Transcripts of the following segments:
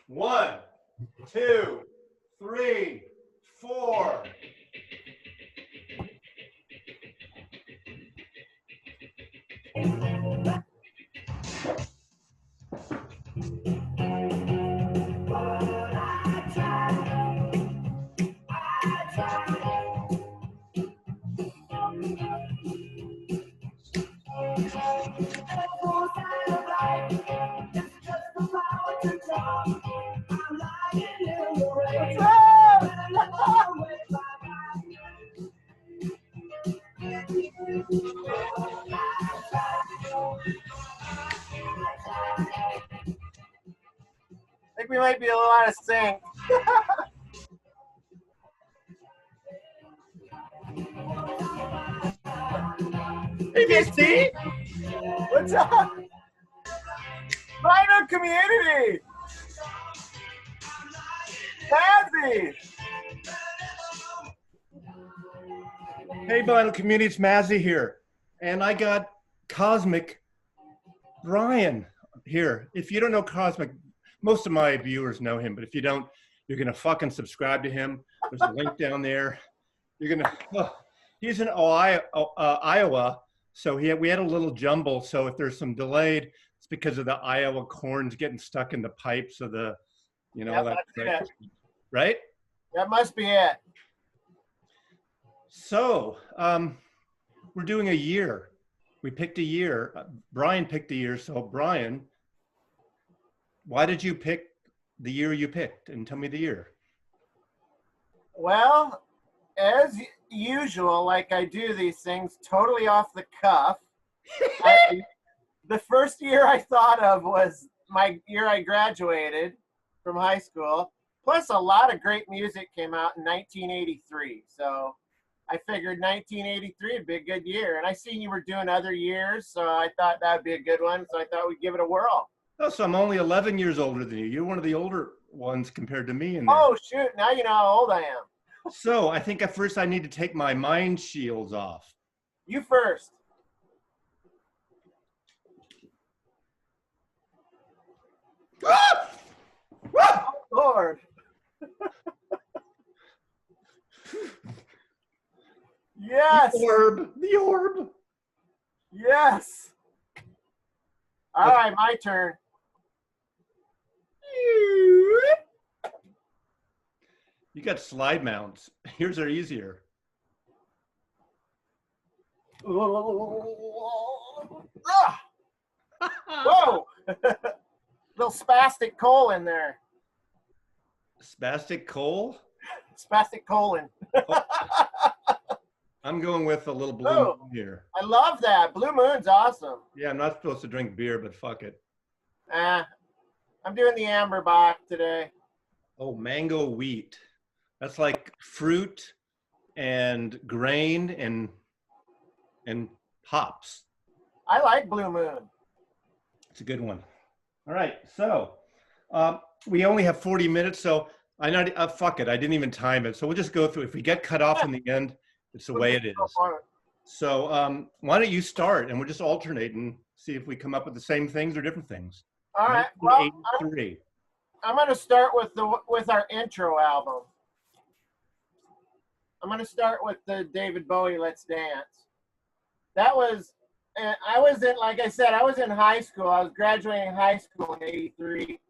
1, 2, 3, 4. I think we might be a little out of sync. Hey, Misty! What's up? Vinyl community! Mazzy! Hey, Vinyl community, it's Mazzy here. And I got Cosmic Brian here. If you don't know Cosmic, most of my viewers know him, but if you don't, you're gonna fucking subscribe to him. There's a link down there. You're gonna, he's in Iowa, so we had a little jumble. So if there's some delayed, it's because of the Iowa corns getting stuck in the pipes of the, you know, Yep, right? That must be it. So we're doing a year. We picked a year. Brian picked a year. So Brian, why did you pick the year you picked? And tell me the year. Well, as usual, like I do these things totally off the cuff. The first year I thought of was my year I graduated from high school. Plus, a lot of great music came out in 1983. So I figured 1983 would be a good year. And I seen you were doing other years, so I thought that would be a good one. So I thought we'd give it a whirl. Oh, so I'm only 11 years older than you. You're one of the older ones compared to me in there. Oh, shoot. Now you know how old I am. So I think at first I need to take my mind shields off. You first. Ah! Oh, Lord. Yes. The orb. The orb. Yes. All right, my turn. You got slide mounts. Yours are easier. Whoa! Little spastic coal in there. Spastic coal? Spastic colon. I'm going with a little blue moon here. I love that. Blue Moon's awesome. Yeah, I'm not supposed to drink beer, but fuck it. I'm doing the Amber Bock today. Oh, mango wheat. That's like fruit and grain and hops. I like Blue Moon. It's a good one. All right, so we only have 40 minutes, so fuck it. I didn't even time it, so we'll just go through. If we get cut off in the end, it's the way it is. So why don't you start, and we'll just alternate and see if we come up with the same things or different things. All right. Well, 1983. I'm going to start with our intro album. I'm going to start with the David Bowie Let's Dance. That was, I was in, like I said, I was in high school. I was graduating high school in '83.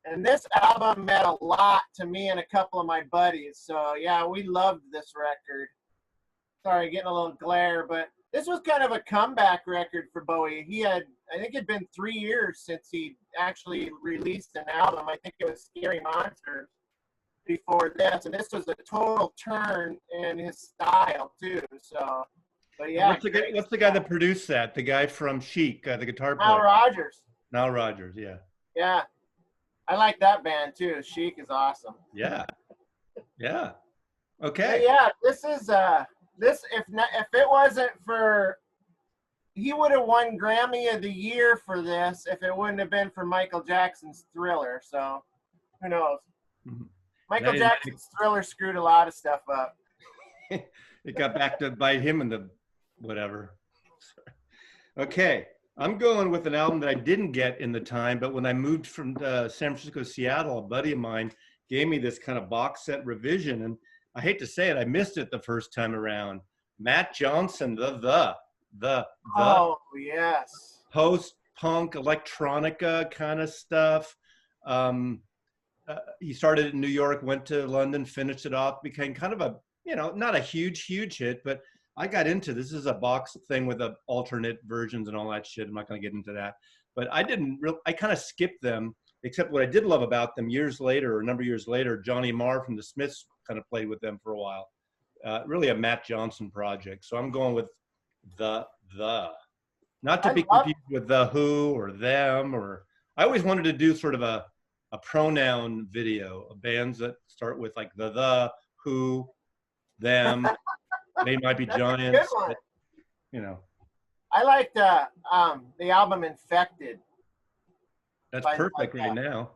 And this album meant a lot to me and a couple of my buddies. So, yeah, we loved this record. Sorry, getting a little glare, but this was kind of a comeback record for Bowie. I think it'd been 3 years since he actually released an album. I think it was Scary Monsters before this. And this was a total turn in his style, too. So, but yeah. What's the guy that produced that? The guy from Chic, the guitar player. Nile Rodgers. Nile Rodgers, yeah. Yeah. I like that band, too. Chic is awesome. Yeah. Yeah. Okay. But yeah, this is... if it wasn't for, he would have won Grammy of the Year for this if it wouldn't have been for Michael Jackson's Thriller. So who knows? Mm-hmm. Michael Jackson's Thriller screwed a lot of stuff up. It got back to bite him in the whatever. Okay, I'm going with an album that I didn't get in the time, but when I moved from San Francisco to Seattle, a buddy of mine gave me this kind of box set revision, and I hate to say it, I missed it the first time around. Matt Johnson, the Oh, yes. post-punk electronica kind of stuff. He started in New York, went to London, finished it off, became kind of a, not a huge hit, but I got into this. Is a box thing with the alternate versions and all that shit. I'm not going to get into that, but I kind of skipped them, except what I did love about them years later, or a number of years later, Johnny Marr from the Smiths kind of played with them for a while. Really a Matt Johnson project. So I'm going with the, not to be confused with the Who or them, or I always wanted to do sort of a pronoun video of bands that start with like the, who, them. They might be giants. But, I liked the album Infected. That's perfect right now.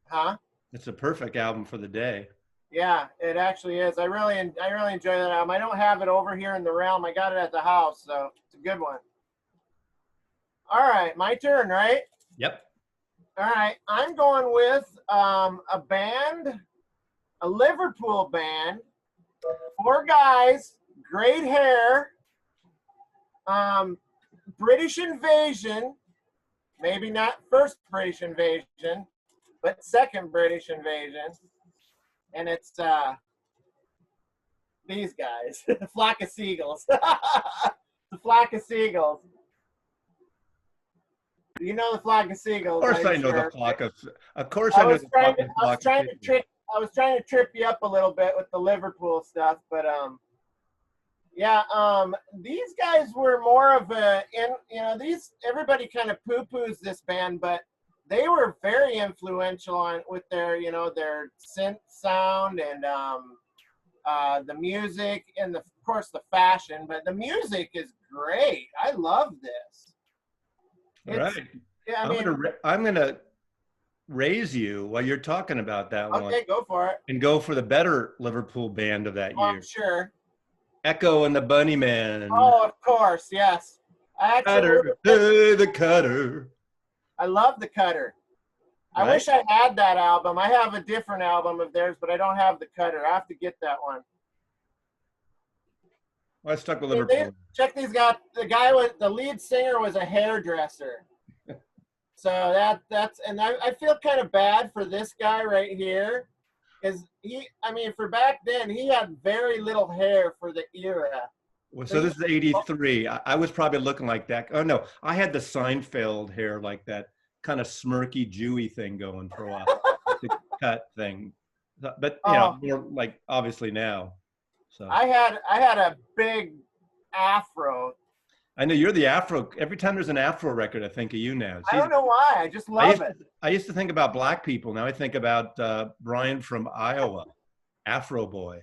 Huh? It's a perfect album for the day. Yeah, it actually is. I really enjoy that album. I don't have it over here in the realm. I got it at the house, so it's a good one. All right, my turn, right? Yep. All right, I'm going with a band, a Liverpool band, 4 guys, great hair, British Invasion, maybe not first British Invasion, but second British Invasion. And it's these guys, the Flock of Seagulls. The Flock of Seagulls. You know the Flock of Seagulls. Of course I know the Flock of course I know the Flock of Seagulls. I was trying to trip you up a little bit with the Liverpool stuff, but yeah, these guys were more of everybody kind of poo-poos this band, but they were very influential with their, their synth sound and the music and of course the fashion, but the music is great. I love this. Right. Yeah, I'm gonna raise you while you're talking about that one. Okay, go for it. And go for the better Liverpool band of that year. I'm sure. Echo and the Bunnymen. Oh, of course, yes. The Cutter. I love the Cutter. Right? I wish I had that album. I have a different album of theirs, but I don't have the Cutter. I have to get that one. Well, I stuck with Liverpool. Check these guys. The lead singer was a hairdresser. So I feel kind of bad for this guy right here. Because for back then, he had very little hair for the era. Well, so this is 83. I was probably looking like that. Oh, no. I had the Seinfeld hair, like that kind of smirky, Jewy thing going for a while. The cut thing. But, more like, obviously now. So I had a big afro. I know you're the afro. Every time there's an afro record, I think of you now. I don't know why. I just love it. I used to think about black people. Now I think about Brian from Iowa, Afro Boy.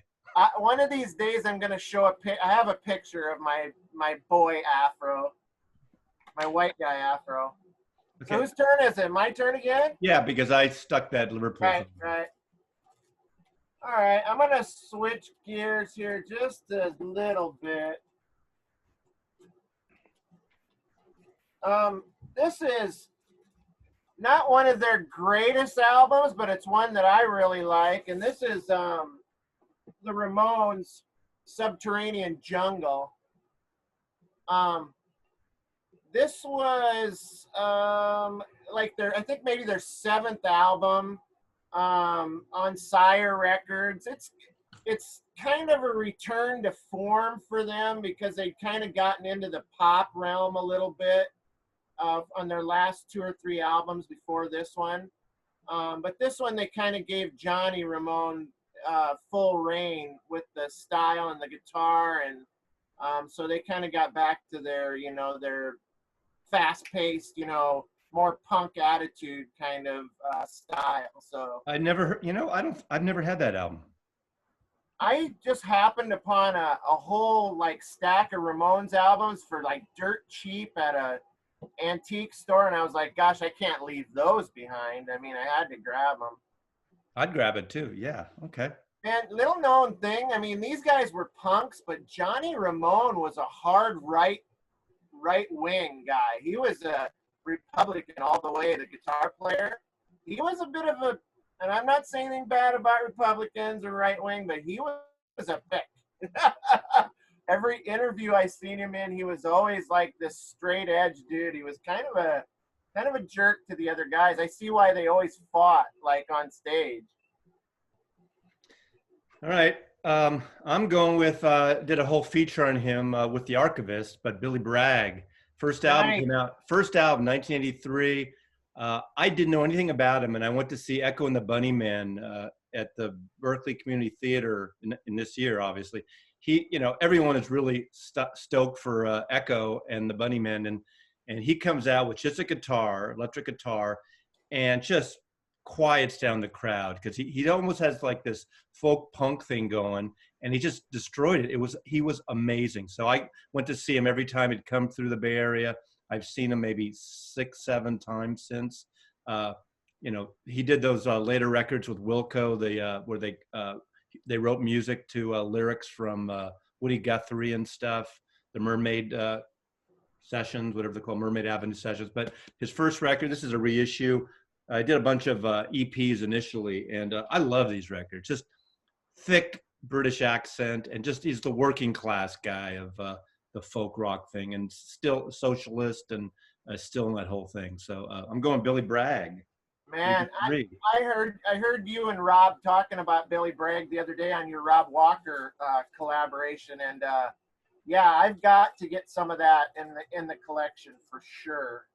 One of these days, I'm going to show I have a picture of my boy afro, my white guy afro. Okay. So whose turn is it? My turn again? Yeah, because I stuck that Liverpool. Right. All right, I'm going to switch gears here just a little bit. This is not one of their greatest albums, but it's one that I really like. And this is the Ramones' Subterranean Jungle. This was I think maybe their 7th album on Sire Records. It's kind of a return to form for them because they'd kind of gotten into the pop realm a little bit on their last 2 or 3 albums before this one. But this one, they kind of gave Johnny Ramone full reign with the style and the guitar. And so they kind of got back to their fast-paced, more punk attitude kind of style. So I've never had that album. I just happened upon a whole stack of Ramones albums for dirt cheap at a antique store, and I was like, gosh, I can't leave those behind. I had to grab them. I'd grab it too. Yeah. Okay. And little known thing, these guys were punks, but Johnny Ramone was a hard right right-wing guy. He was a Republican all the way, the guitar player. He was a bit of a, and I'm not saying anything bad about Republicans or right-wing, but he was a pick. Every interview I seen him in, he was always like this straight edge dude. He was kind of a jerk to the other guys. I see why they always fought like on stage. All right. I'm going with, did a whole feature on him with The Archivist, but Billy Bragg. First album Nice. came out, 1983. I didn't know anything about him, and I went to see Echo and the Bunnymen at the Berkeley Community Theater in this year, obviously. He, everyone is really stoked for Echo and the Bunnymen, and he comes out with just a guitar, electric guitar, and just quiets down the crowd because he almost has like this folk punk thing going, and he just destroyed it. He was amazing. So I went to see him every time he'd come through the Bay Area. I've seen him maybe 6-7 times since. He did those later records with Wilco, where they wrote music to lyrics from Woody Guthrie and stuff, the Mermaid sessions, whatever they're called, Mermaid Avenue sessions. But his first record, this is a reissue. I did a bunch of EPs initially, and I love these records. Just thick British accent, and just he's the working class guy of the folk rock thing, and still a socialist, and still in that whole thing. So I'm going Billy Bragg. Man, I heard you and Rob talking about Billy Bragg the other day on your Rob Walker collaboration, and yeah, I've got to get some of that in the collection for sure.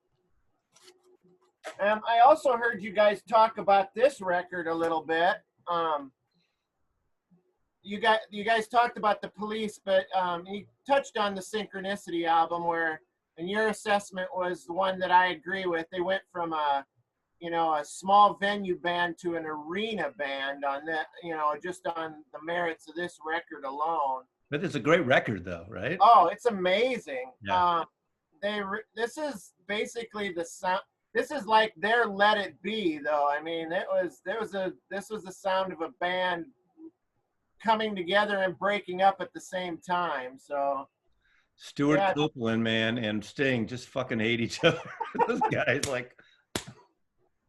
I also heard you guys talk about this record a little bit. You guys talked about the Police, but you touched on the Synchronicity album, where, and your assessment was the one that I agree with. They went from a small venue band to an arena band on that, just on the merits of this record alone. But it's a great record, though, right? Oh, it's amazing. Yeah. This is basically the sound. This is like their Let It Be, though. I mean, this was the sound of a band coming together and breaking up at the same time. So Stuart Copeland, man, and Sting just fucking hate each other. Those guys, like,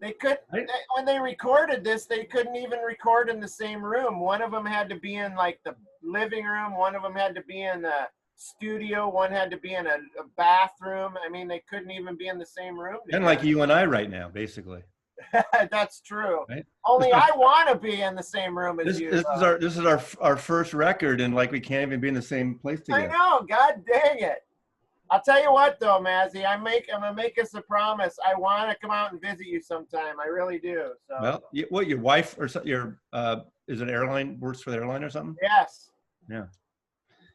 they could, when they recorded this, they couldn't even record in the same room. One of them had to be in like the living room. One of them had to be in the studio. One had to be in a bathroom. I mean, they couldn't even be in the same room together. And like you and I right now, basically. That's true. Right? Only I want to be in the same room as you. This is our first record, and like we can't even be in the same place together. I know. God dang it! I'll tell you what, though, Mazzy, I'm gonna make us a promise. I want to come out and visit you sometime. I really do. So. Well, what, your wife or your is it airline, works for the airline or something? Yes. Yeah.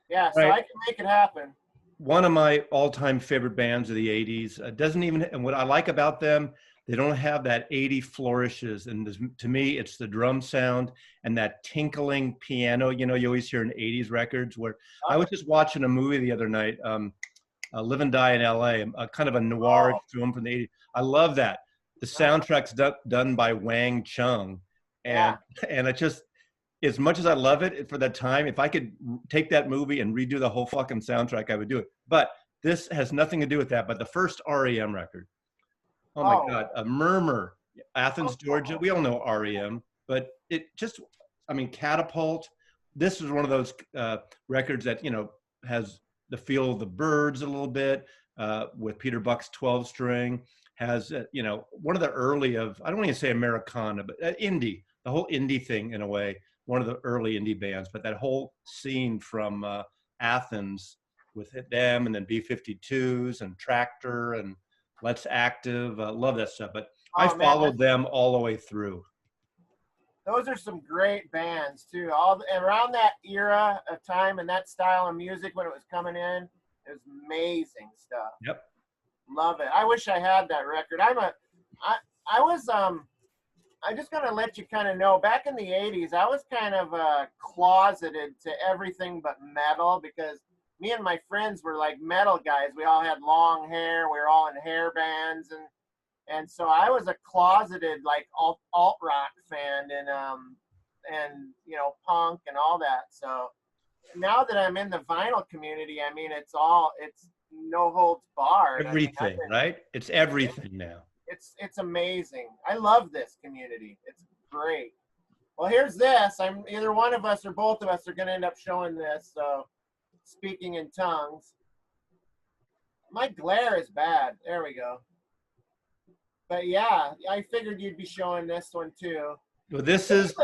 Yeah. So I can make it happen. One of my all-time favorite bands of the '80s doesn't even, and what I like about them, they don't have that 80 flourishes. And to me, it's the drum sound and that tinkling piano. You always hear in '80s records. Where I was just watching a movie the other night. Live and Die in L.A., kind of a noir film from the '80s. I love that. The soundtrack's done by Wang Chung, and it just, as much as I love it for that time, if I could take that movie and redo the whole fucking soundtrack, I would do it. But this has nothing to do with that. But the first REM record, oh my God, a Murmur, Athens, Georgia. We all know REM, but it just, I mean, Catapult. This is one of those records that has the feel of the Byrds a little bit, with Peter Buck's 12-string, has, one of the early of, I don't want to say Americana, but indie, the whole indie thing in a way, one of the early indie bands, but that whole scene from Athens with them, and then B-52s and Tractor and Let's Active, love that stuff. But I followed them all the way through. Those are some great bands too. Around that era of time and that style of music when it was coming in, it was amazing stuff. Yep. Love it. I wish I had that record. I'm just gonna let you kind of know, back in the '80s, I was kind of closeted to everything but metal, because me and my friends were like metal guys. We all had long hair. We were all in hair bands, and so I was a closeted like alt rock fan, and punk and all that. So now that I'm in the vinyl community, I mean, it's no holds barred. Everything, right? It's everything now. It's amazing. I love this community. It's great. Well, here's this. I'm either one of us or both of us are going to end up showing this. So, speaking in tongues. My glare is bad. There we go. But yeah, I figured you'd be showing this one too. Well, this is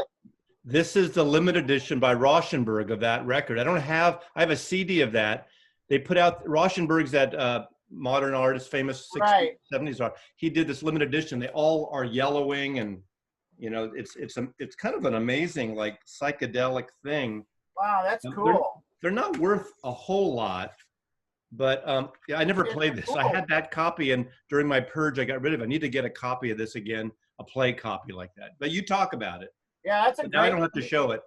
the limited edition by Rauschenberg of that record. I have a CD of that. They put out, Rauschenberg's that modern artist, famous 60s, Right. 70s art. He did this limited edition. They all are yellowing, and you know, it's kind of an amazing, like, psychedelic thing. Wow, that's cool. They're not worth a whole lot, but yeah, I never played this. Cool. I had that copy, and during my purge, I got rid of it. I need to get a copy of this again, a play copy like that. But you talk about it. Yeah, that's a now I don't have to show it.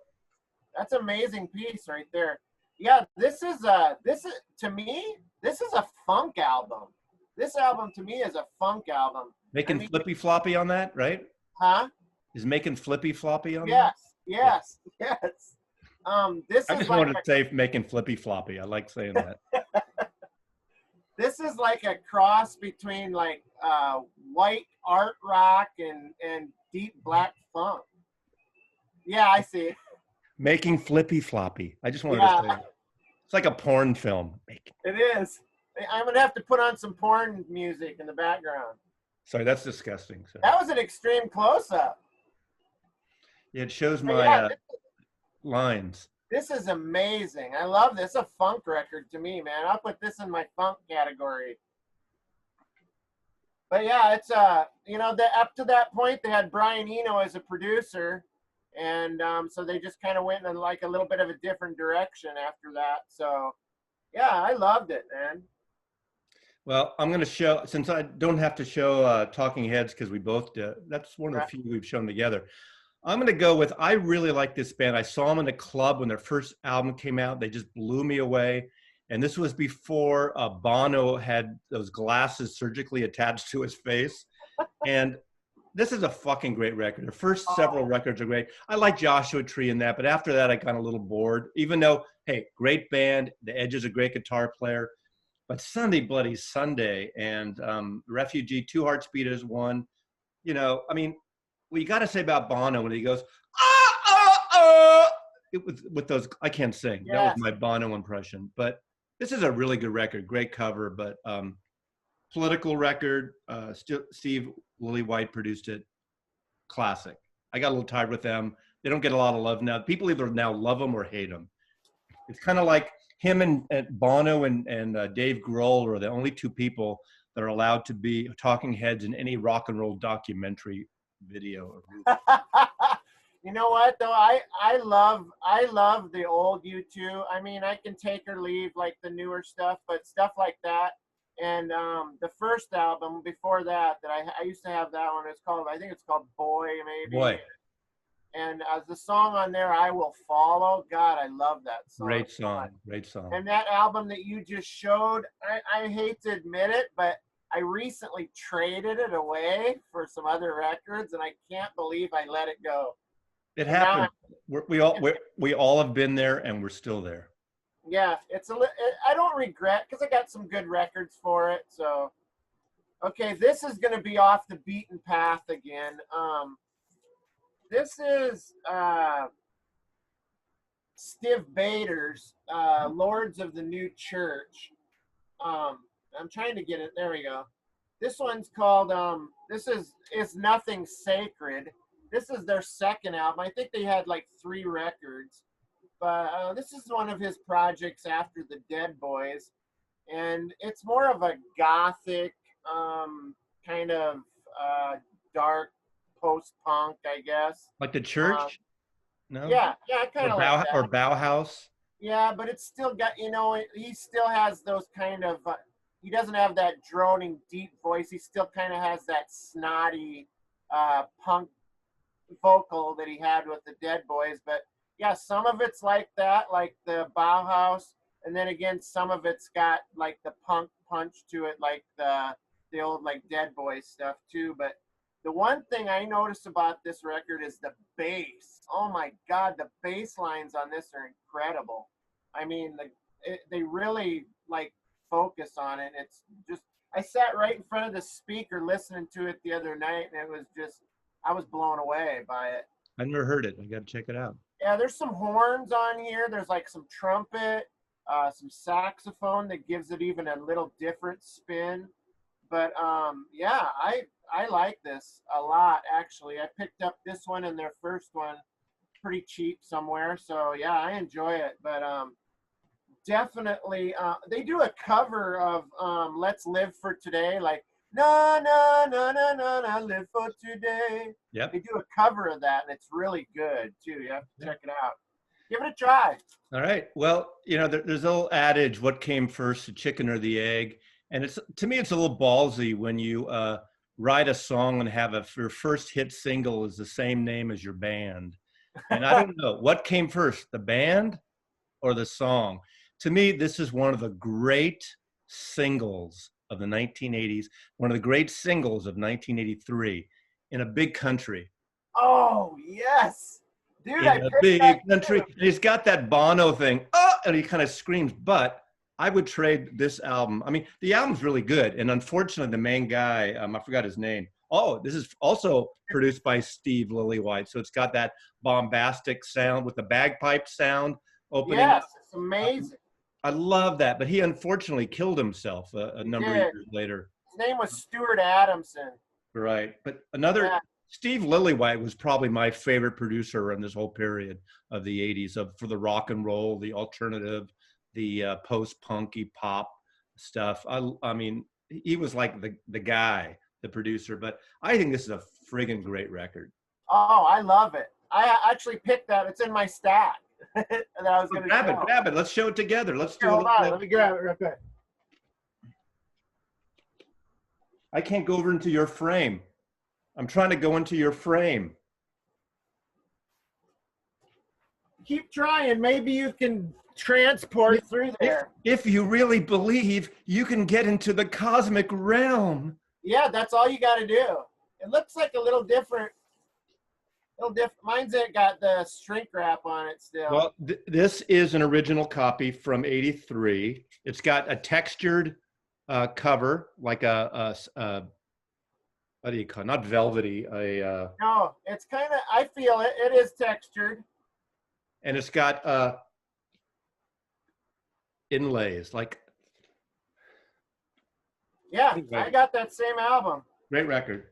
That's an amazing piece right there. Yeah, this is to me, this is a funk album. This album to me is a funk album. Making Flippy Floppy on that, right? Huh? Is Making Flippy Floppy on yes, that? Yes, yes. This I is just like wanted to say Making Flippy Floppy. I like saying that. This is like a cross between like white art rock and deep black funk. Yeah, I see it. Making Flippy Floppy. I just wanted to say that. It's like a porn film. It is. I'm going to have to put on some porn music in the background. Sorry, that's disgusting. So. That was an extreme close-up. Yeah, it shows my lines. This is amazing. I love this. It's a funk record to me, man. I'll put this in my funk category. But yeah, it's you know, up to that point they had Brian Eno as a producer, and so they just kind of went in like a little bit of a different direction after that. So yeah, I loved it, man. Well, I'm going to show, since I don't have to show Talking Heads because we both did. That's one of the few we've shown together. I'm going to go with, I really like this band. I saw them in a club when their first album came out. They just blew me away. And this was before Bono had those glasses surgically attached to his face. And this is a fucking great record. Their first several records are great. I like Joshua Tree in that, but after that, I got a little bored. Even though, hey, great band. The Edge is a great guitar player. But Sunday Bloody Sunday and Refugee, Two Hearts Beat as One. You know, I mean, what you got to say about Bono when he goes, it was with those, I can't sing. Yes. That was my Bono impression. But this is a really good record, great cover, but political record. Steve Lillywhite produced it. Classic. I got a little tired with them. They don't get a lot of love now. People either now love them or hate them. It's kind of like him and Bono and Dave Grohl are the only two people that are allowed to be talking heads in any rock and roll documentary video or movie. You know what though? I love the old U2. I mean, I can take or leave like the newer stuff, but stuff like that. And the first album before that I used to have that one. I think it's called Boy, maybe. Boy. And as the song on there, I Will Follow. God, I love that song. Great song. Great song. And that album that you just showed, I hate to admit it, but I recently traded it away for some other records, and I can't believe I let it go. It happened. We all have been there, and we're still there. Yeah, I don't regret because I got some good records for it. So, okay, this is going to be off the beaten path again. This is Stiv Bators, Lords of the New Church. I'm trying to get it. There we go. This one's called, this is Nothing Sacred. This is their second album. I think they had like 3 records. But this is one of his projects after the Dead Boys. And it's more of a gothic, kind of dark post-punk, I guess. Like the Church? No? Yeah, kind of like that. Or Bauhaus? Yeah, but it's still got, you know, he still has those kind of, he doesn't have that droning deep voice. He still kind of has that snotty punk vocal that he had with the Dead Boys. But yeah, some of it's like that, like the Bauhaus. And then again, some of it's got like the punk punch to it, like the old like Dead Boys stuff too. But the one thing I noticed about this record is the bass. Oh my God, the bass lines on this are incredible. I mean, they really like focus on it. It's just, I sat right in front of the speaker listening to it the other night, and it was just, I was blown away by it. I never heard it. I got to check it out. Yeah, there's some horns on here. There's like some trumpet, some saxophone that gives it even a little different spin. But yeah, I like this a lot, actually. I picked up this one and their first one pretty cheap somewhere. So yeah, I enjoy it. But definitely, they do a cover of Let's Live for Today, like, na, na, na, na, na, na, live for today. Yep. They do a cover of that, and it's really good, too. You have to check it out. Give it a try. All right. Well, you know, there's a little adage, what came first, the chicken or the egg? And it's, to me, it's a little ballsy when you write a song and have your first hit single is the same name as your band. And I don't know, what came first, the band or the song? To me, this is one of the great singles of the 1980s, one of the great singles of 1983 in a big country. Oh, yes. Dude, in a big country. And he's got that Bono thing, and he kind of screams, but I would trade this album. I mean, the album's really good. And unfortunately, the main guy, I forgot his name. Oh, this is also produced by Steve Lillywhite. So it's got that bombastic sound with the bagpipe sound opening. Yes, it's amazing. I love that. But he unfortunately killed himself a number of years later. His name was Stuart Adamson. Right. But another, Steve Lillywhite was probably my favorite producer in this whole period of the 80s for the rock and roll, the alternative, the post-punky pop stuff. I mean, he was like the guy, the producer, but I think this is a friggin' great record. Oh, I love it. I actually picked that. It's in my stack. that I was gonna grab it. Let's show it together. Let's do it. Hold on, let me grab it real quick. I can't go over into your frame. I'm trying to go into your frame. Keep trying. Maybe you can transport through there. If you really believe, you can get into the cosmic realm. Yeah, that's all you got to do. It looks like a little different. Mine's got the shrink wrap on it still. Well, this is an original copy from '83. It's got a textured cover, like a what do you call it? Not velvety. No, it's kind of. I feel it. It is textured. And it's got inlays, like. Yeah, I got that same album. Great record.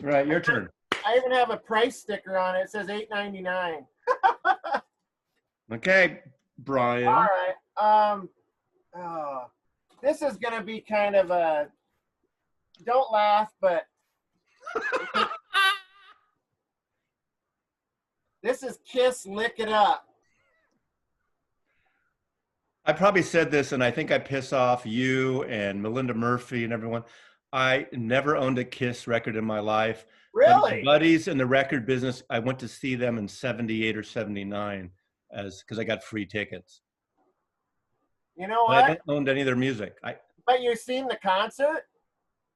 All right, your turn. I even have a price sticker on it. It says $8.99. Okay, Brian. All right. This is gonna be kind of a. Don't laugh, but. This is Kiss Lick It Up. I probably said this, and I think I piss off you and Melinda Murphy and everyone. I never owned a Kiss record in my life. Really? My buddies in the record business, I went to see them in '78 or '79 because I got free tickets. You know what? I haven't owned any of their music. But you've seen the concert?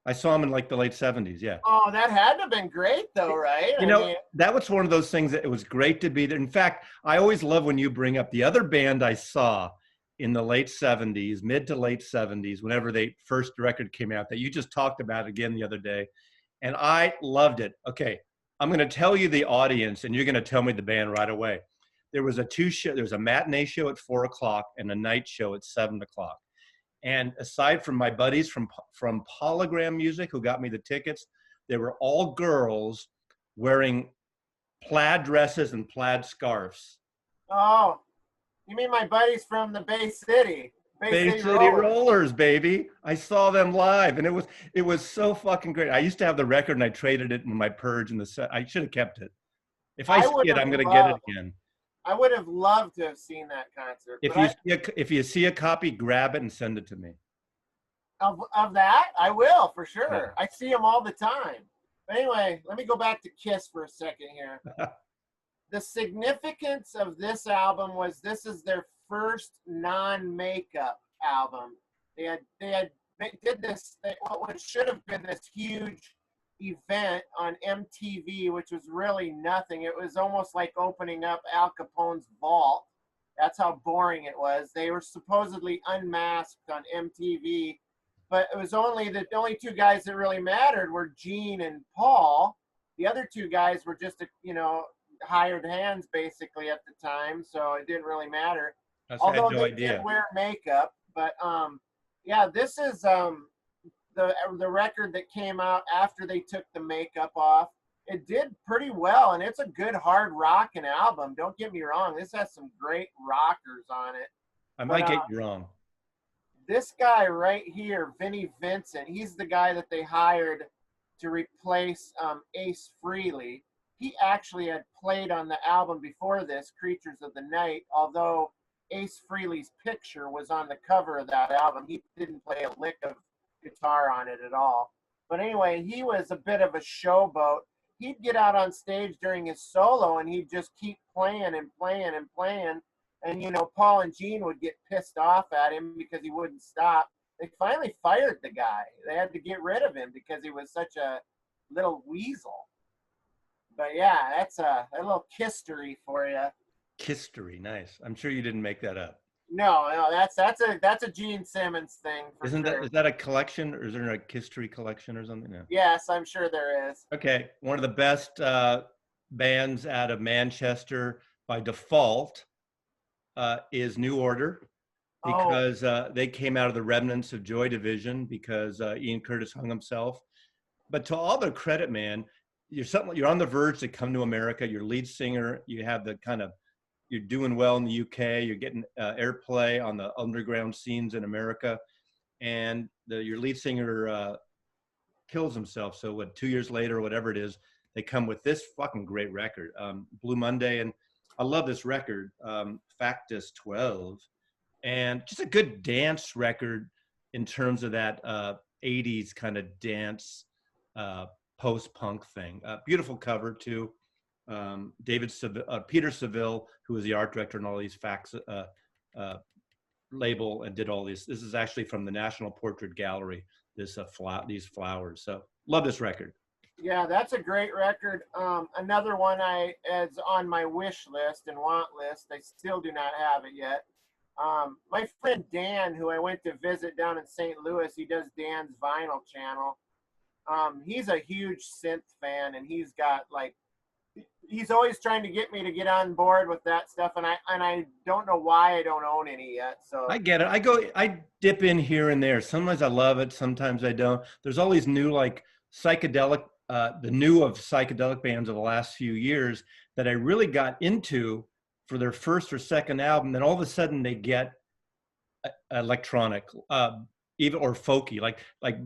I saw them in like the late '70s, yeah. Oh, that had to have been great though, right? You know, that was one of those things that it was great to be there. In fact, I always love when you bring up the other band I saw in the late '70s, mid to late '70s, whenever they first record came out that you just talked about again the other day. And I loved it. Okay, I'm going to tell you the audience, and you're going to tell me the band right away. There was there was a matinee show at 4 o'clock and a night show at 7 o'clock. And aside from my buddies from Polygram Music who got me the tickets, they were all girls wearing plaid dresses and plaid scarves. Oh, you mean my buddies from the Bay City? Bay City Rollers, baby. I saw them live, and it was so fucking great. I used to have the record, and I traded it in my purge in the set. I should have kept it. If I see it, I'm going to get it again. I would have loved to have seen that concert. If you see a copy, grab it and send it to me. Of that, I will for sure. Yeah. I see them all the time. But anyway, let me go back to Kiss for a second here. The significance of this album was this is their first non-makeup album. They did this what should have been this huge event on MTV, which was really nothing. It was almost like opening up Al Capone's vault That's how boring it was. They were supposedly unmasked on MTV, but it was only the only two guys that really mattered were Gene and Paul. The other two guys were just, hired hands basically at the time, so it didn't really matter. Although I had no they idea. did wear makeup, but yeah, this is the record that came out after they took the makeup off. It did pretty well, and it's a good hard rocking album. Don't get me wrong; this has some great rockers on it. I might get you wrong. This guy right here, Vinnie Vincent, he's the guy that they hired to replace Ace Frehley. He actually had played on the album before this, Creatures of the Night, although Ace Frehley's picture was on the cover of that album. He didn't play a lick of guitar on it at all. But anyway, he was a bit of a showboat. He'd get out on stage during his solo and he'd just keep playing and playing and playing. And, Paul and Gene would get pissed off at him because he wouldn't stop. They finally fired the guy. They had to get rid of him because he was such a little weasel. But yeah, that's a little history for you. History, nice. I'm sure you didn't make that up. No, that's a Gene Simmons thing. Is that a collection, or is there a history collection or something? No. Yes, I'm sure there is. Okay, one of the best bands out of Manchester by default is New Order, because they came out of the remnants of Joy Division because Ian Curtis hung himself. But to all their credit, man, you're on the verge to come to America. You're lead singer. You have you're doing well in the UK. You're getting airplay on the underground scenes in America, and your lead singer kills himself. So 2 years later, or whatever it is, they come with this fucking great record, Blue Monday, and I love this record, Factus 12, and just a good dance record in terms of that 80s kind of dance post-punk thing. Beautiful cover too. Peter Seville, who was the art director on all these Fax label and did all these. This is actually from the National Portrait Gallery. These flowers. So love this record. Yeah, that's a great record. Another one is on my wish list and want list. I still do not have it yet. My friend Dan, who I went to visit down in St. Louis, he does Dan's Vinyl channel. He's a huge synth fan, and he's always trying to get me to get on board with that stuff, and I don't know why I don't own any yet. So I get it. I dip in here and there. Sometimes I love it, sometimes I don't. There's all these new psychedelic, the new of psychedelic bands of the last few years that I really got into for their first or second album. Then all of a sudden they get electronic, even or folky, like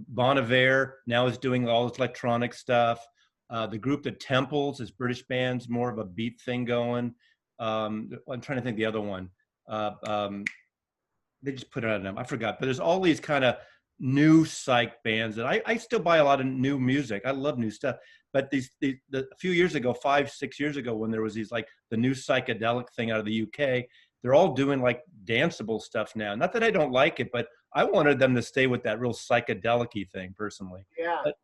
Bon Iver now is doing all this electronic stuff. The group The Temples is British bands, more of a beat thing going. I'm trying to think the other one. They just put it out of them. I forgot. But there's all these kind of new psych bands that I still buy a lot of new music. I love new stuff. But a few years ago, 5-6 years ago, when there was these the new psychedelic thing out of the UK, they're all doing danceable stuff now. Not that I don't like it, but I wanted them to stay with that real psychedelic-y thing personally. Yeah. But,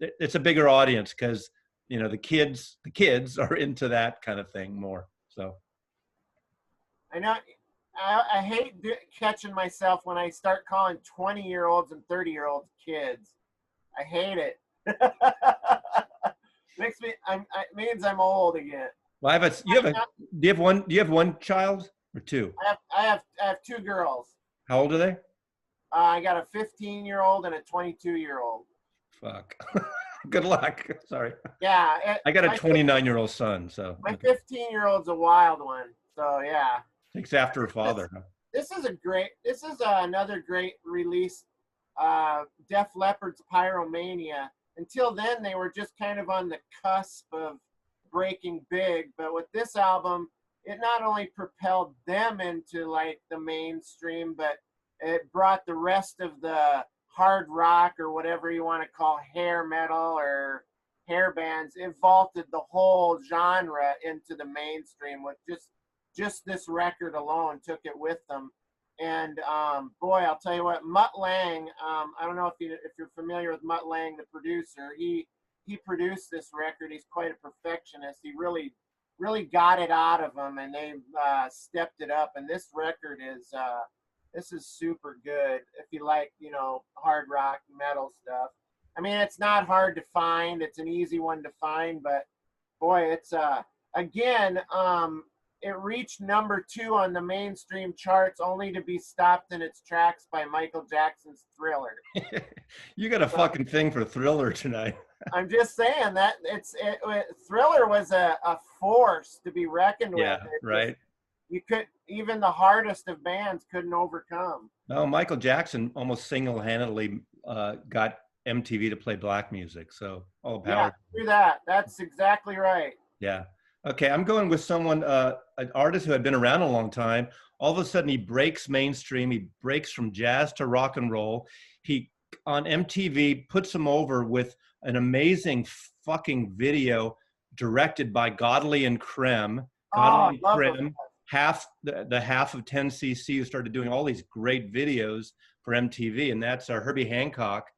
it's a bigger audience because the kids are into that kind of thing more. So I know I hate catching myself when I start calling 20-year-olds and 30-year-olds kids. I hate it. Means I'm old again. Well, do you have one child or two? I have two girls. How old are they? I got a 15-year-old and a 22-year-old. Fuck. Good luck. Sorry. Yeah. I got a 29-year-old son, so. My 15-year-old's a wild one. So yeah. Takes after her father. This is another great release. Def Leppard's Pyromania. Until then, they were just kind of on the cusp of breaking big. But with this album, it not only propelled them into the mainstream, but it brought the rest of the hard rock, or whatever you want to call hair metal or hair bands. It vaulted the whole genre into the mainstream with just this record alone took it with them. And boy, I'll tell you what, Mutt Lange, I don't know if you're familiar with Mutt Lange, the producer. He produced this record. He's quite a perfectionist. He really really got it out of them, and they stepped it up. And this record is super good if you like, you know, hard rock metal stuff. I mean, it's not hard to find. It's an easy one to find, but boy, it's again, it reached #2 on the mainstream charts, only to be stopped in its tracks by Michael Jackson's Thriller. You got a fucking thing for Thriller tonight. I'm just saying that Thriller was a force to be reckoned with. Yeah, right. You could, even the hardest of bands couldn't overcome. No, Michael Jackson almost single-handedly got MTV to play black music. So all power. Yeah, do that. That's exactly right. Yeah. Okay, I'm going with someone, an artist who had been around a long time. All of a sudden, he breaks mainstream. He breaks from jazz to rock and roll. He, on MTV, puts him over with an amazing fucking video directed by Godley and Creme. Godley and Creme, the half of 10cc, who started doing all these great videos for MTV, and that's Herbie Hancock,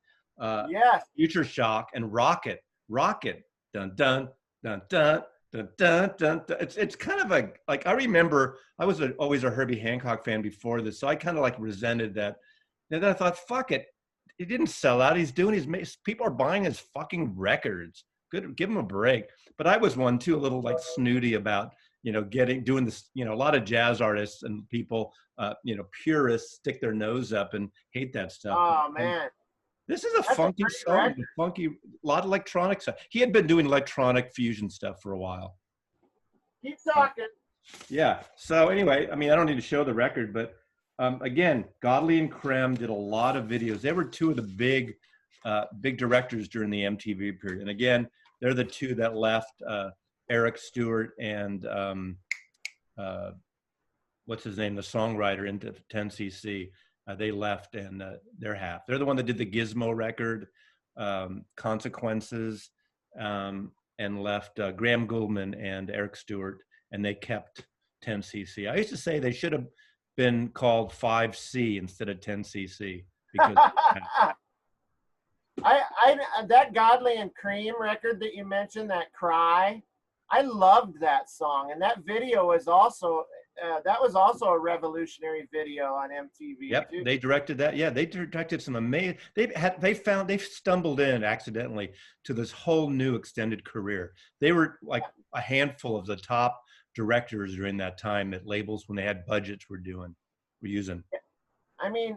yes, Future Shock, and Rocket, dun dun dun dun. Dun, dun, dun, dun. It's kind of like I remember I was always a Herbie Hancock fan before this, so I kind of like resented that. And then I thought, fuck it, he didn't sell out. He's doing his, people are buying his fucking records. Good, give him a break. But I was one too, a little like snooty about, you know, doing this. You know, a lot of jazz artists and people, you know, purists stick their nose up and hate that stuff. Oh man. This is a funky song, a lot of electronic stuff. He had been doing electronic fusion stuff for a while. Keep talking. Yeah. So anyway, I mean, I don't need to show the record, but again, Godley and Creme did a lot of videos. They were two of the big directors during the MTV period. And again, they're the two that left Eric Stewart and what's his name, the songwriter, into 10cc. They left, and they're half. They're the one that did the Gizmo record, Consequences, and left Graham Gouldman and Eric Stewart, and they kept 10cc. I used to say they should have been called 5C instead of 10cc because that Godley and Cream record that you mentioned, that Cry, I loved that song, and that video was also. That was also a revolutionary video on MTV. Yep, too. They directed that. Yeah, they directed some amazing. They stumbled in accidentally to this whole new extended career. They were like a handful of the top directors during that time that labels, when they had budgets, were using. I mean,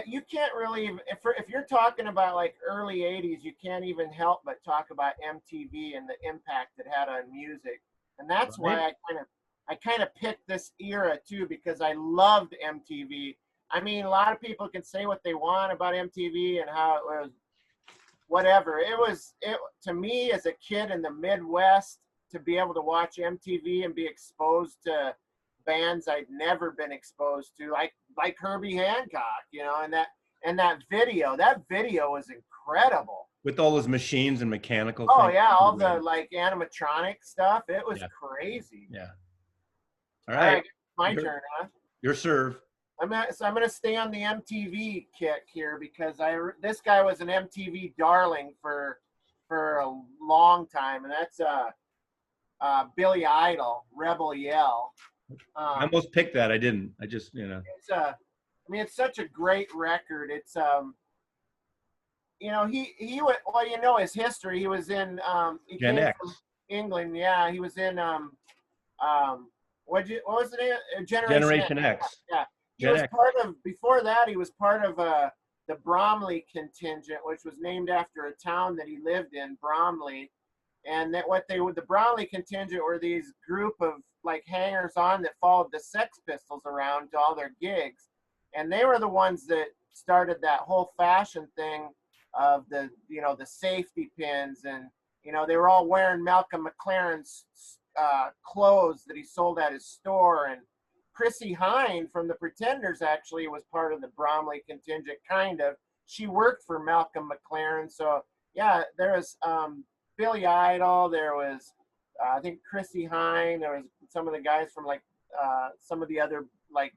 you can't really, if you're talking about like early '80s, you can't even help but talk about MTV and the impact it had on music, and that's right. Why I kind of picked this era too, because I loved MTV. I mean, a lot of people can say what they want about MTV and how it was whatever. It to me as a kid in the Midwest, to be able to watch MTV and be exposed to bands I'd never been exposed to, like Herbie Hancock, you know, and that video was incredible. With all those machines and mechanical things. Oh yeah, all the like animatronic stuff. It was crazy. Yeah. All right, my turn, huh? Your serve. I'm gonna stay on the MTV kick here, because this guy was an MTV darling for a long time, and that's Billy Idol, Rebel Yell. I almost picked that. I didn't. I just, you know. It's such a great record. It's you know, he went, well, you know his history. He was in Gen X. From England. Yeah, he was in what was the name? Generation X. Yeah. He was before that, he was part of the Bromley contingent, which was named after a town that he lived in, Bromley. And that the Bromley contingent were these group of like hangers-on that followed the Sex Pistols around to all their gigs. And they were the ones that started that whole fashion thing of the, you know, the safety pins, and, you know, they were all wearing Malcolm McLaren's clothes that he sold at his store. And Chrissie Hynde from the Pretenders actually was part of the Bromley contingent, kind of. She worked for Malcolm McLaren. So yeah, there was Billy Idol, there was I think Chrissie Hynde, there was some of the guys from like some of the other like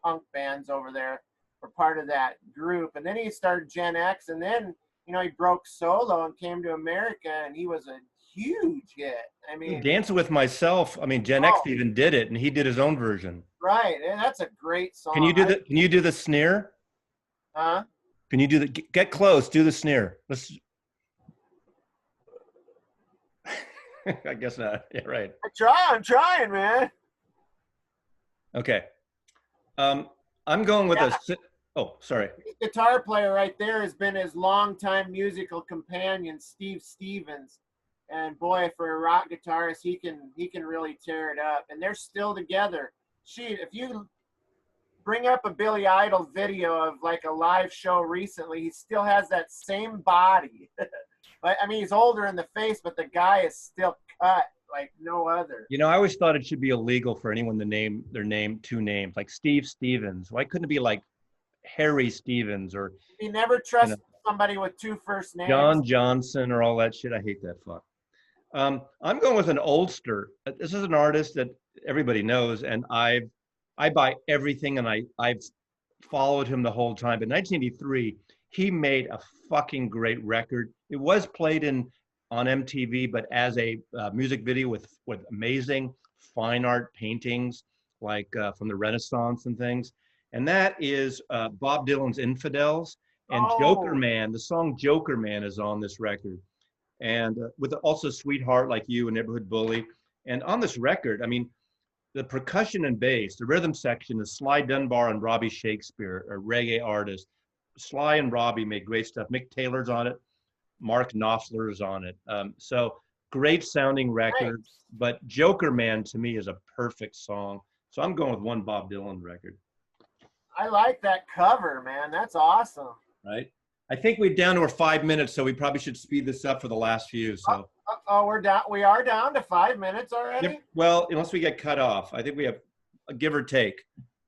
punk bands over there were part of that group. And then he started Gen X, and then, you know, he broke solo and came to America, and he was a huge hit. I mean, Dancing with Myself. I mean, Gen X even did it, and he did his own version. Right, and that's a great song. Can you do the? Can you do the snare? Huh? Can you do the? Get close. Do the snare. Let's. I guess not. Yeah, right. I'm trying, man. Okay. I'm going with a. Oh, sorry. The guitar player right there has been his longtime musical companion, Steve Stevens. And boy, for a rock guitarist, he can really tear it up. And they're still together. If you bring up a Billy Idol video of like a live show recently, he still has that same body. But I mean, he's older in the face, but the guy is still cut like no other. You know, I always thought it should be illegal for anyone to name their name two names, like Steve Stevens. Why couldn't it be like Harry Stevens or? He never trusts somebody with two first names. John Johnson or all that shit. I hate that fuck. I'm going with an oldster. This is an artist that everybody knows, and I buy everything, and I've followed him the whole time. But 1983, he made a fucking great record. It was played on MTV, but as a music video with amazing fine art paintings, like from the Renaissance and things. And that is Bob Dylan's Infidels. And Joker Man, the song Joker Man is on this record. And with also Sweetheart Like You and Neighborhood Bully. And on this record, I mean, the percussion and bass, the rhythm section is Sly Dunbar and Robbie Shakespeare, a reggae artist. Sly and Robbie made great stuff. Mick Taylor's on it. Mark Knopfler's on it. So great sounding record. But Joker Man to me is a perfect song. So I'm going with one Bob Dylan record. I like that cover, man. That's awesome. Right? I think we're down to our 5 minutes, so we probably should speed this up for the last few. So we're down. We are down to 5 minutes already. Yep. Well, unless we get cut off, I think we have a give or take.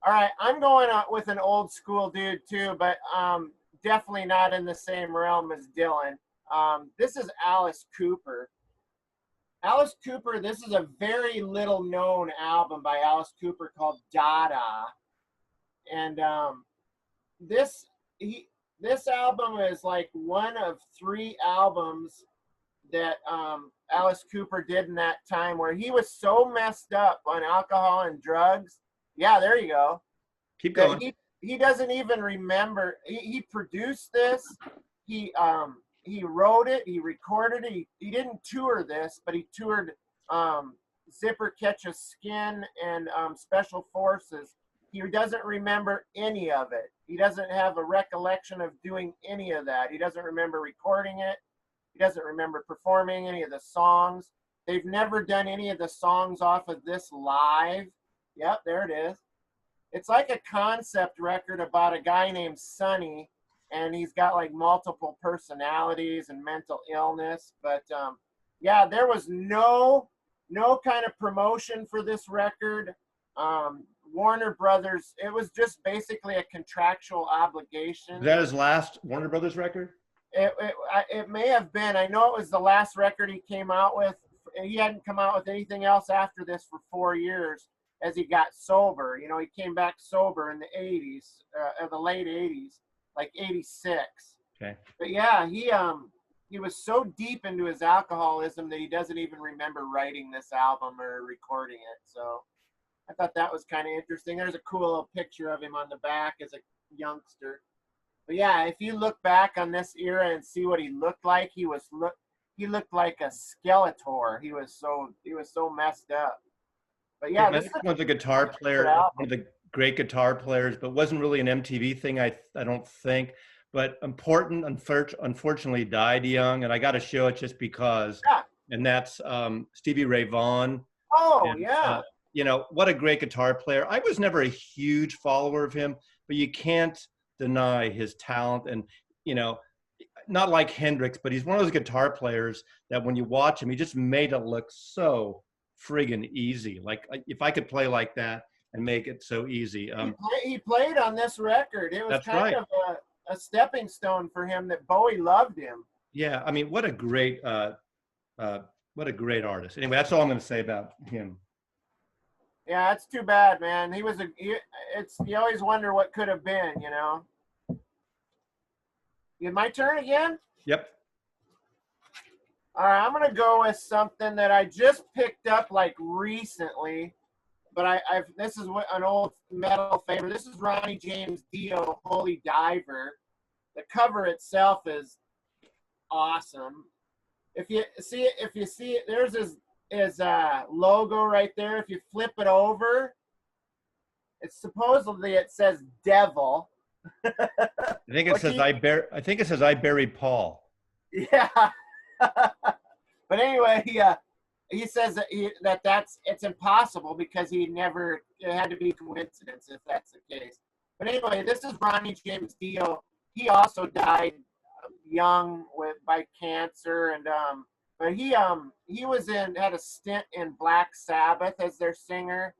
All right, I'm going with an old school dude too, but definitely not in the same realm as Dylan. This is Alice Cooper. Alice Cooper. This is a very little known album by Alice Cooper called Dada, and this album is like one of 3 albums that Alice Cooper did in that time where he was so messed up on alcohol and drugs. Yeah, there you go. Keep going. He doesn't even remember. He produced this. He wrote it. He recorded it. He didn't tour this, but he toured Zipper Catch a Skin and Special Forces. He doesn't remember any of it. He doesn't have a recollection of doing any of that. He doesn't remember recording it. He doesn't remember performing any of the songs. They've never done any of the songs off of this live. Yep, there it is. It's like a concept record about a guy named Sonny, and he's got like multiple personalities and mental illness. But yeah, there was no kind of promotion for this record. Warner Brothers, it was just basically a contractual obligation. Is that his last Warner Brothers record? It may have been. I know it was the last record he came out with. He hadn't come out with anything else after this for 4 years as he got sober. You know, he came back sober in the 80s, the late 80s, like 86. Okay. But yeah, he was so deep into his alcoholism that he doesn't even remember writing this album or recording it. So I thought that was kind of interesting. There's a cool little picture of him on the back as a youngster. But yeah, if you look back on this era and see what he looked like, he looked like a Skeletor. He was so messed up. But yeah, this one's a guitar player, one of the great guitar players, but wasn't really an MTV thing, I don't think. But unfortunately died young, and I got to show it just because. Yeah. And that's Stevie Ray Vaughan. Oh, and, yeah. You know, what a great guitar player. I was never a huge follower of him, but you can't deny his talent. And, you know, not like Hendrix, but he's one of those guitar players that when you watch him, he just made it look so friggin' easy. Like, if I could play like that and make it so easy. He played on this record. It was kind of a stepping stone for him that Bowie loved him. Yeah, I mean, what a great artist. Anyway, that's all I'm going to say about him. Yeah, it's too bad, man. You always wonder what could have been, you know. My turn again? Yep. All right, I'm gonna go with something that I just picked up like recently, but this is an old metal favorite. This is Ronnie James Dio, Holy Diver. The cover itself is awesome. If you see it, there's his logo right there. If you flip it over, it says devil. I think it says I buried Paul. Yeah. But anyway, he says that it's impossible because it had to be coincidence if that's the case. But anyway, this is Ronnie James Dio. He also died young by cancer, and but he had a stint in Black Sabbath as their singer.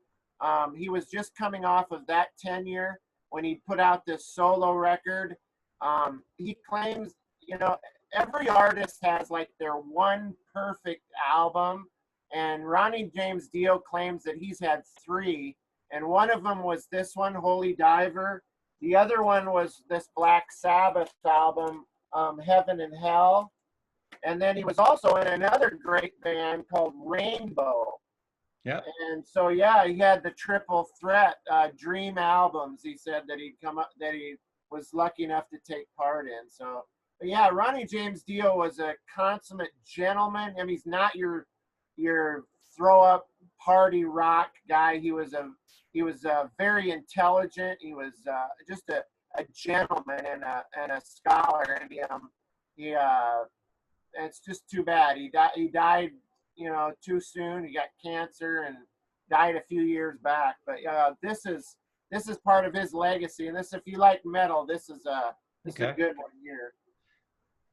He was just coming off of that tenure when he put out this solo record. He claims, every artist has like their one perfect album, and Ronnie James Dio claims that he's had 3, and one of them was this one, Holy Diver. The other one was this Black Sabbath album, Heaven and Hell. And then he was also in another great band called Rainbow. Yeah. And so, yeah, he had the triple threat dream albums. He said that that he was lucky enough to take part in. So, but yeah, Ronnie James Dio was a consummate gentleman. I mean, he's not your throw up party rock guy. He was very intelligent. He was just a gentleman and a scholar. And it's just too bad he died too soon. He got cancer and died a few years back. But this is part of his legacy. And if you like metal, this is a good one here.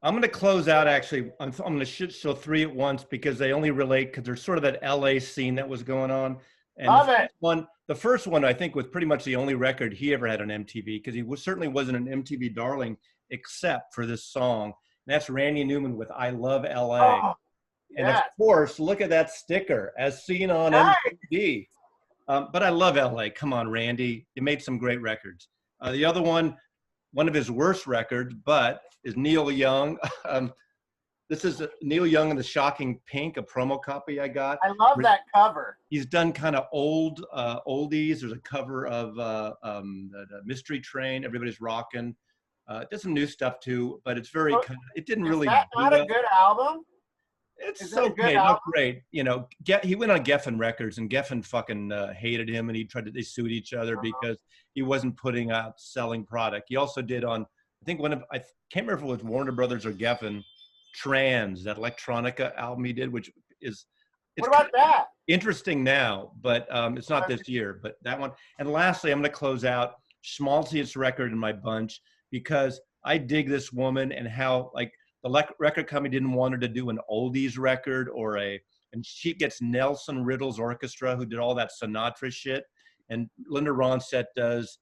I'm going to close out, actually. I'm going to show 3 at once because they only relate because there's sort of that LA scene that was going on. And Love it. The first one, I think, was pretty much the only record he ever had on MTV because he certainly wasn't an MTV darling except for this song. And that's Randy Newman with I Love LA. Oh, and yes. of course, look at that sticker, as seen on MTV. But I love LA. Come on, Randy. You made some great records. The other one of his worst records, but is Neil Young. This is Neil Young in the Shocking Pink, a promo copy I got. I love that cover. He's done kind of oldies. There's a cover of the Mystery Train, Everybody's Rockin'. Did some new stuff too, but it's very it didn't really. Is that not a good album? It's okay, not great. He went on Geffen Records, and Geffen fucking hated him, and they sued each other because he wasn't putting out selling product. He also did on, I can't remember if it was Warner Brothers or Geffen, Trans, that electronica album he did, which is. What about that? Interesting now, but it's not this year. But that one, and lastly, I'm going to close out schmaltziest record in my bunch because I dig this woman and how the record company didn't want her to do an oldies record and she gets Nelson Riddle's orchestra who did all that Sinatra shit, and Linda Ronstadt does.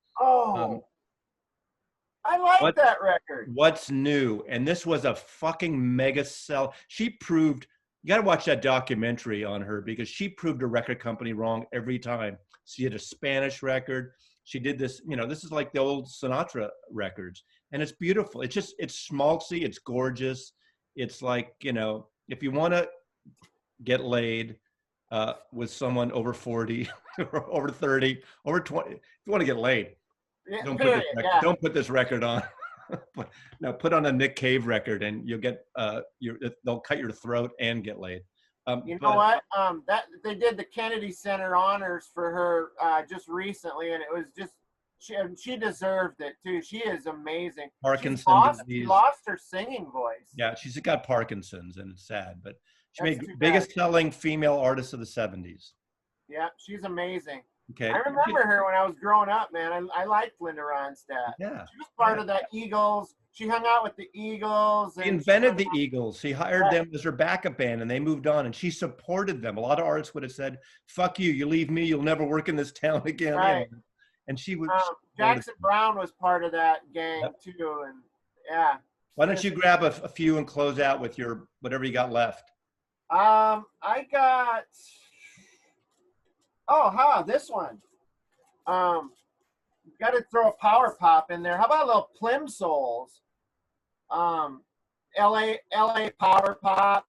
I like that record. What's New? And this was a fucking mega sell. She proved, you got to watch that documentary on her because she proved a record company wrong every time. She did a Spanish record. She did this, this is like the old Sinatra records. And it's beautiful. It's schmaltzy. It's gorgeous. It's like, if you want to get laid with someone over 40, or over 30, over 20, if you want to get laid, don't put this record on. No, put on a Nick Cave record and you'll get, they'll cut your throat and get laid. What? They did the Kennedy Center honors for her just recently, and it was just, she deserved it too. She is amazing. Parkinson's disease. She lost her singing voice. Yeah, she's got Parkinson's, and it's sad. But she made biggest selling female artist of the 70s. Yeah, she's amazing. Okay. I remember her when I was growing up, man. I liked Linda Ronstadt. Yeah. She was part of that Eagles. She hung out with the Eagles. She invented the Eagles. She hired them as her backup band, and they moved on, and she supported them. A lot of artists would have said, "Fuck you, you leave me, you'll never work in this town again." Right. And she would. Jackson Browne was part of that gang too, and yeah. Why don't you grab a few and close out with your whatever you got left? I got. This one. Got to throw a power pop in there. How about a little Plimsolls? LA power pop.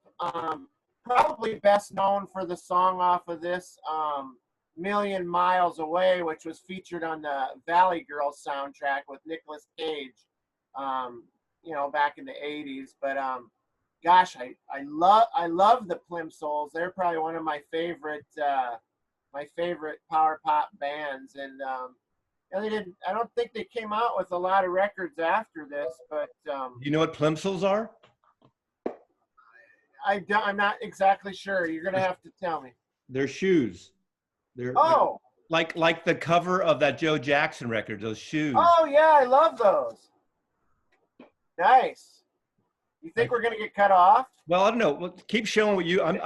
probably best known for the song off of this, Million Miles Away, which was featured on the Valley Girls soundtrack with Nicolas Cage, you know, back in the 80s. But gosh, I love the Plimsolls. They're probably one of my favorite power pop bands. And they didn't. I don't think they came out with a lot of records after this. But you know what Plimsolls are? I'm not exactly sure. You're gonna have to tell me. They're shoes. They're like the cover of that Joe Jackson record. Those shoes. Oh yeah, I love those. Nice. You think we're gonna get cut off? Well, I don't know. Well, keep showing what you. I'm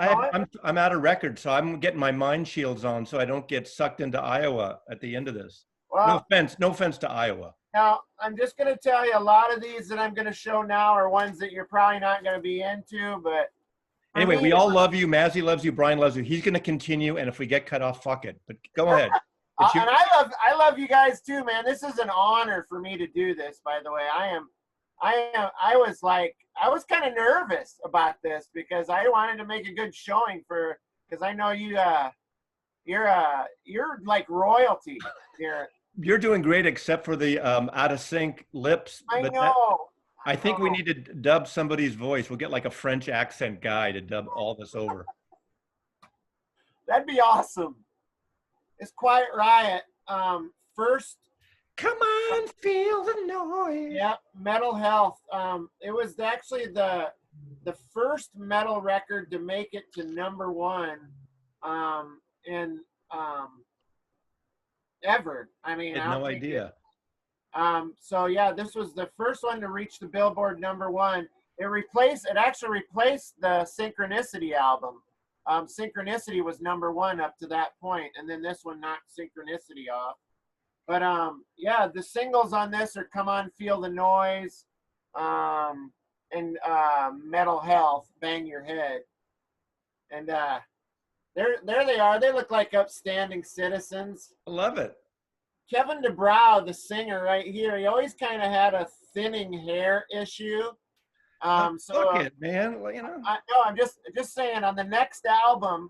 out of record, so I'm getting my mind shields on so I don't get sucked into Iowa at the end of this. Well, no offense to Iowa. Now, I'm just going to tell you, a lot of these that I'm going to show now are ones that you're probably not going to be into, but anyway, we all love you. Mazzy loves you. Brian loves you. He's going to continue, and if we get cut off, fuck it. But go ahead. And I love you guys too, man. This is an honor for me to do this, by the way. I was kind of nervous about this because I wanted to make a good showing because I know you're like royalty here. You're doing great, except for the out of sync lips. I know. I think we need to dub somebody's voice. We'll get like a French accent guy to dub all this over. That'd be awesome. It's Quiet Riot. First. Come on, feel the noise. Yep, Metal Health. It was actually the first metal record to make it to #1. Ever. I mean, I had no idea. So yeah, this was the first one to reach the Billboard #1. It actually replaced the Synchronicity album. Synchronicity was #1 up to that point, and then this one knocked Synchronicity off. But yeah, the singles on this are "Come On, Feel the Noise," and "Metal Health," "Bang Your Head," and there they are. They look like upstanding citizens. I love it. Kevin DeBrow, the singer right here, he always kind of had a thinning hair issue. Look it, man. Well, you know. I'm just saying. On the next album,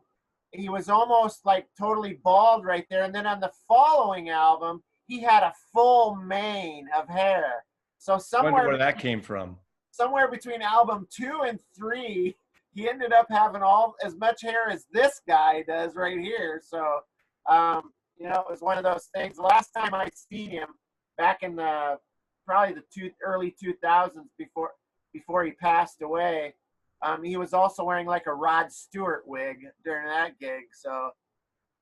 he was almost like totally bald right there, and then on the following album, he had a full mane of hair. So I wonder where that came from. Somewhere between album 2 and 3. He ended up having as much hair as this guy does right here. So, you know, it was one of those things. The last time I seen him back in probably the early 2000s before he passed away, he was also wearing like a Rod Stewart wig during that gig. So,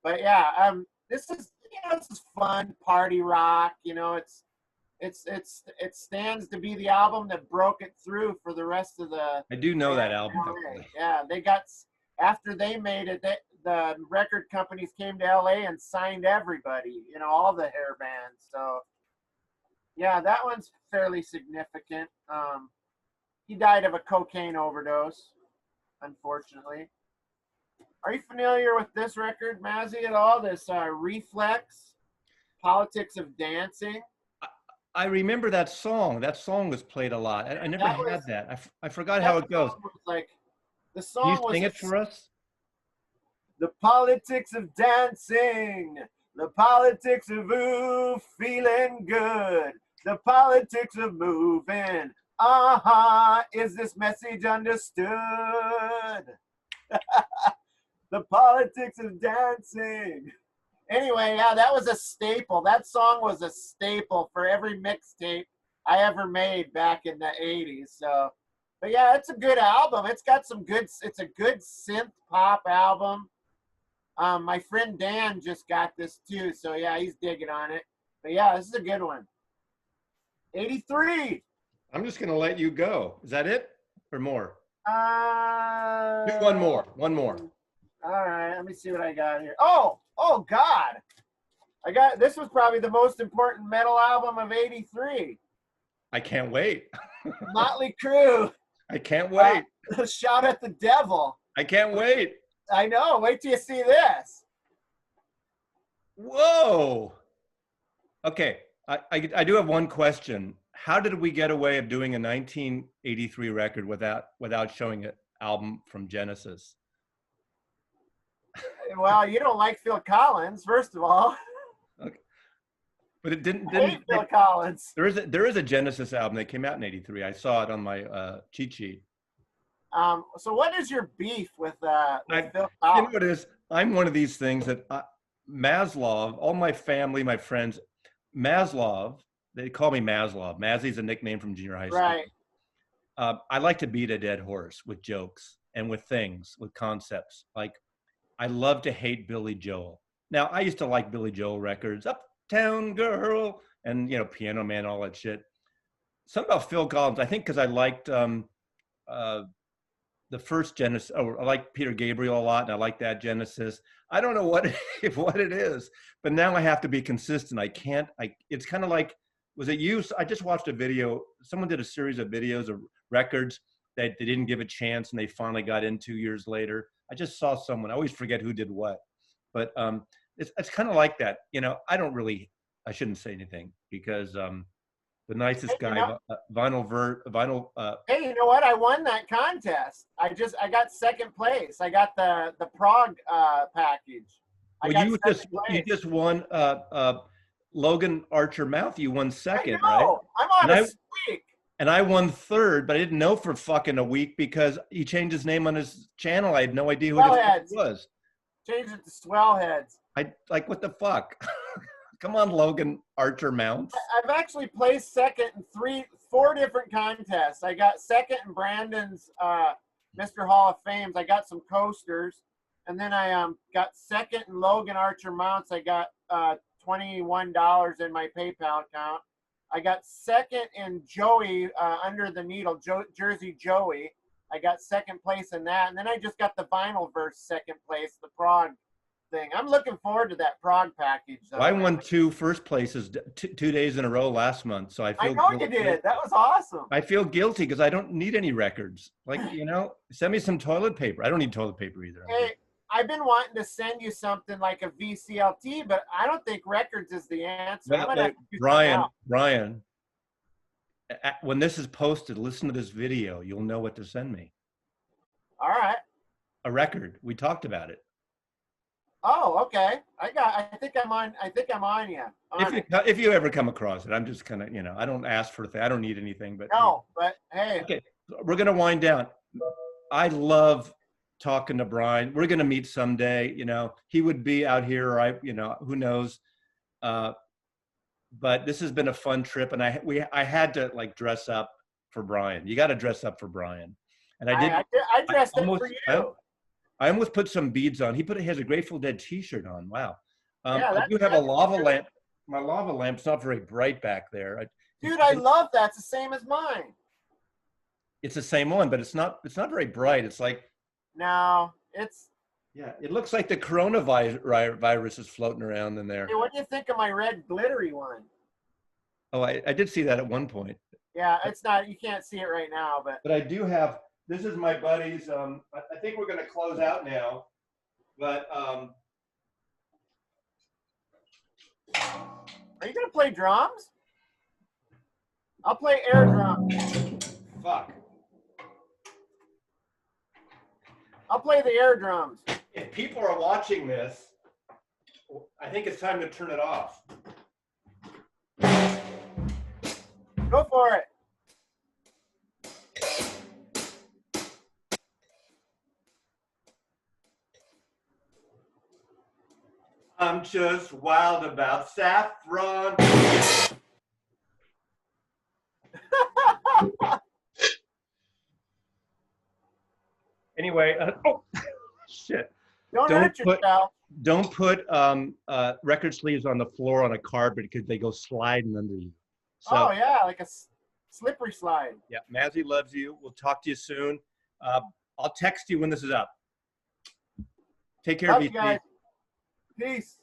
but yeah, this is fun party rock. You know, it stands to be the album that broke it through for the rest of the. I do know that album. Yeah, they got after they made it. The record companies came to LA and signed everybody. You know, all the hair bands. So, yeah, that one's fairly significant. He died of a cocaine overdose, unfortunately. Are you familiar with this record, Mazzy, at all? This Reflex, Politics of Dancing. I remember that song. That song was played a lot. I never had that. I forgot how it goes. The song Can you sing it for us? The politics of dancing, the politics of feeling good, the politics of moving. Is this message understood? The politics of dancing. Anyway, yeah, that was a staple. That song was a staple for every mixtape I ever made back in the 80s. So, but yeah, it's a good album. It's a good synth pop album. My friend Dan just got this too. So yeah, he's digging on it. But yeah, this is a good one. 83. I'm just going to let you go. Is that it or more? Do one more. All right, let me see what I got here. Oh God. This was probably the most important metal album of 83. I can't wait. Motley Crue. I can't wait. Shout at the Devil. I can't wait. I know. Wait till you see this. Whoa. Okay. I do have one question. How did we get away of doing a 1983 record without showing it album from Genesis. Well, you don't like Phil Collins, first of all. Okay. But it didn't. I hate Phil Collins. There is a Genesis album that came out in '83. I saw it on my cheat sheet. So what is your beef with Phil Collins? You know what it is? I'm one of these things that Maslov, all my family, my friends, Maslov, they call me Maslov. Mazzy's a nickname from junior high school. Right. I like to beat a dead horse with jokes and with things, with concepts. Like, I love to hate Billy Joel. Now, I used to like Billy Joel records, Uptown Girl, and, you know, Piano Man, all that shit. Something about Phil Collins, I think because I liked the first Genesis, I like Peter Gabriel a lot, and I like that Genesis. I don't know what it is, but now I have to be consistent. It's kind of like, was it you? I just watched a video. Someone did a series of videos of records that they didn't give a chance, and they finally got in 2 years later. I just saw someone, I always forget who did what, but it's kind of like that. You know, I shouldn't say anything because the nicest guy, vinyl. Hey, you know what? I won that contest. I got second place. I got the Prague package. Well, you just won Logan Archer Mouth. You won second, right? I'm on a streak. And I won third, but I didn't know for fucking a week because he changed his name on his channel. I had no idea who it was. Changed it to Swellheads. What the fuck? Come on, Logan Archer Mounts. I've actually placed second in 4 different contests. I got second in Brandon's Mr. Hall of Fames. I got some coasters. And then I got second in Logan Archer Mounts. I got $21 in my PayPal account. I got second in Joey Under the Needle, Jersey Joey. I got second place in that. And then I just got the vinyl verse second place, the Prague thing. I'm looking forward to that Prague package. Well, I won 2 first places 2 days in a row last month. So I know you did. That was awesome. I feel guilty because I don't need any records. Like, you know, send me some toilet paper. I don't need toilet paper either. Hey, I've been wanting to send you something like a VCLT, but I don't think records is the answer. Brian, when this is posted, listen to this video. You'll know what to send me. All right. A record. We talked about it. Oh, okay. I think I'm on you. If you ever come across it, I'm just kind of, you know, I don't ask for things. I don't need anything, but no. But hey. Okay, we're gonna wind down. I love talking to Brian. We're gonna meet someday. You know, he would be out here, or you know, who knows. But this has been a fun trip, and I had to like dress up for Brian. You got to dress up for Brian, and I did. I dressed up for you. I almost put some beads on. He has a Grateful Dead T-shirt on. Wow. Yeah, I do have a lava lamp. My lava lamp's not very bright back there. Dude, I love that. It's the same as mine. It's the same one, but it's not very bright. It's like. No, it's. Yeah, it looks like the coronavirus is floating around in there. Hey, what do you think of my red glittery one? Oh, I did see that at one point. Yeah, it's not. You can't see it right now, but. But I do have. This is my buddy's. I think we're going to close out now, but. Are you going to play drums? I'll play air drums. Fuck. I'll play the air drums. If people are watching this, I think it's time to turn it off. Go for it. I'm just wild about saffron. Anyway, oh shit! Don't hurt yourself. Don't put record sleeves on the floor on a carpet because they go sliding under you. So, oh yeah, like a slippery slide. Yeah, Mazzy loves you. We'll talk to you soon. I'll text you when this is up. Take care of you guys. Peace.